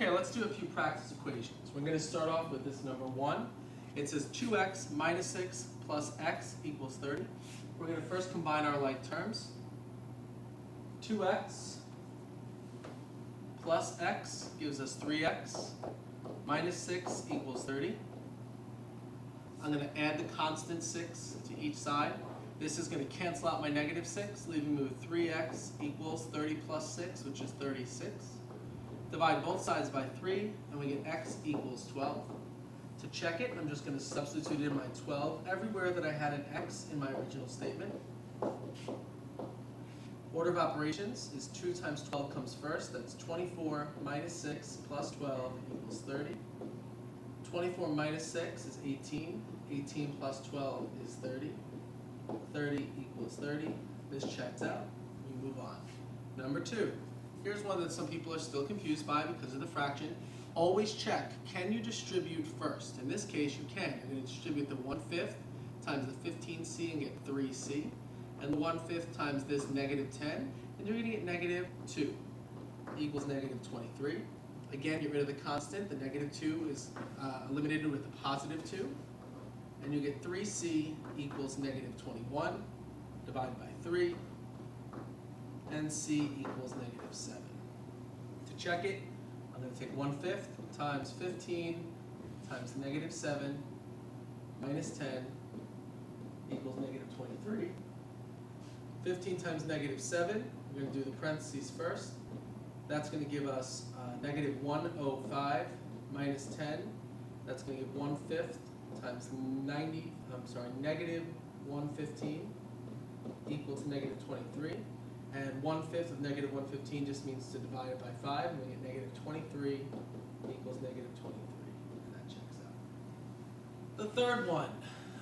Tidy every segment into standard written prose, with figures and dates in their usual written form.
Okay, let's do a few practice equations. We're going to start off with this number 1. It says 2x minus 6 plus x equals 30. We're going to first combine our like terms. 2x plus x gives us 3x minus 6 equals 30. I'm going to add the constant 6 to each side. This is going to cancel out my negative 6, leaving me with 3x equals 30 plus 6, which is 36. Divide both sides by 3, and we get x equals 12. To check it, I'm just going to substitute in my 12 everywhere that I had an x in my original statement. Order of operations is 2 times 12 comes first. That's 24 minus 6 plus 12 equals 30. 24 minus 6 is 18. 18 plus 12 is 30. 30 equals 30. This checks out. We move on. Number 2. Here's one that some people are still confused by because of the fraction. Always check, can you distribute first? In this case, you can. You're going to distribute the 1/5 times the 15c and get 3c. And the 1/5 times this negative 10, and you're going to get negative 2 equals negative 23. Again, get rid of the constant. The negative 2 is eliminated with the positive 2. And you get 3c equals negative 21 divided by 3. And c equals negative 7. To check it, I'm going to take 1/5 times 15 times negative 7 minus 10 equals negative 23. 15 times negative 7, we're going to do the parentheses first. That's going to give us negative 105 minus 10. That's going to give 1/5 times negative 115 equals negative 23. And 1/5 of negative 115 just means to divide it by 5, and we get negative 23 equals negative 23, and that checks out. The third one,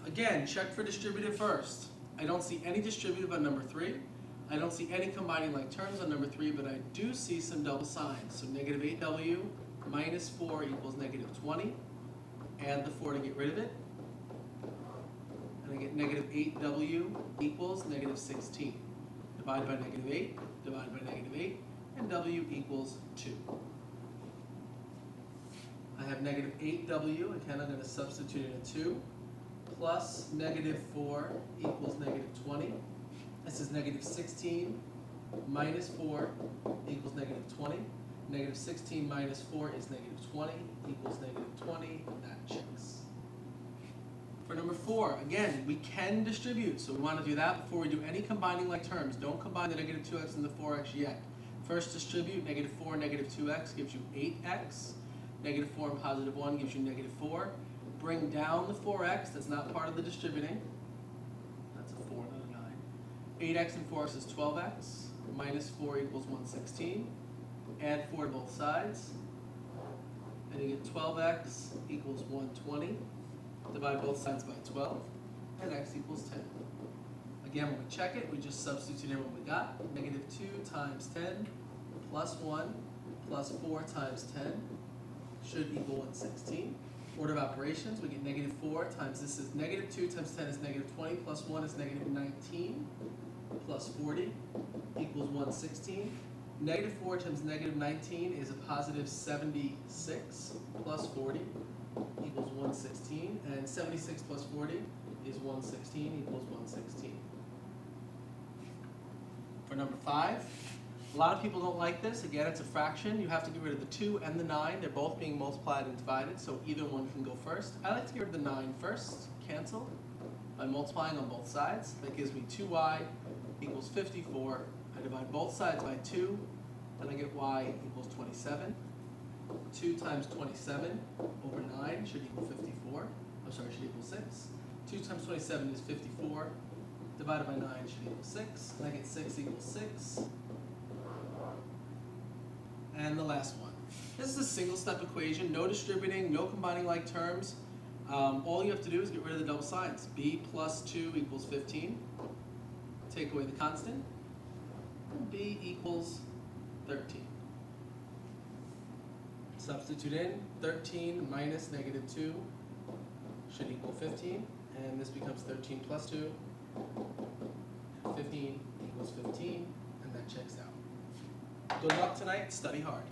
again, check for distributive first. I don't see any distributive on number 3. I don't see any combining like terms on number 3, but I do see some double signs. So negative 8w minus 4 equals negative 20. Add the 4 to get rid of it. And I get negative 8w equals negative 16. Divided by negative 8, divided by negative 8, and w equals 2. I have negative 8w, again I'm going to substitute in a 2, plus negative 4 equals negative 20. This is negative 16 minus 4 equals negative 20. Negative 16 minus 4 is negative 20 equals negative 20, and that checks. For number 4, again, we can distribute, so we want to do that before we do any combining like terms. Don't combine the negative 2x and the 4x yet. First distribute, negative 4 and negative 2x gives you 8x. Negative 4 and positive 1 gives you negative 4. Bring down the 4x, that's not part of the distributing. That's a 4, not a 9. 8x and 4x is 12x. Minus 4 equals 116. Add 4 to both sides. And you get 12x equals 120. Divide both sides by 12, and x equals 10. Again, when we check it, we just substitute in what we got. Negative 2 times 10 plus 1 plus 4 times 10 should equal 116. Order of operations, we get negative 4 times this is negative 2 times 10 is negative 20 plus 1 is negative 19 plus 40 equals 116. Negative 4 times negative 19 is a positive 76 plus 40 equals 116, and 76 plus 40 is 116 equals 116. For number 5, a lot of people don't like this. Again, it's a fraction. You have to get rid of the 2 and the 9. They're both being multiplied and divided, so either one can go first. I like to get rid of the 9 first, cancel, by multiplying on both sides. That gives me 2y equals 54. I divide both sides by 2, and I get y equals 27. 2 times 27 over 9 should equal 54. Should equal 6. 2 times 27 is 54. Divided by 9 should equal 6. And I get 6 equals 6. And the last one. This is a single step equation. No distributing, no combining like terms. All you have to do is get rid of the double signs. b plus 2 equals 15. Take away the constant. And b equals 13. Substitute in 13 minus negative 2 should equal 15, and this becomes 13 plus 2. 15 equals 15, and that checks out. Good luck tonight, study hard.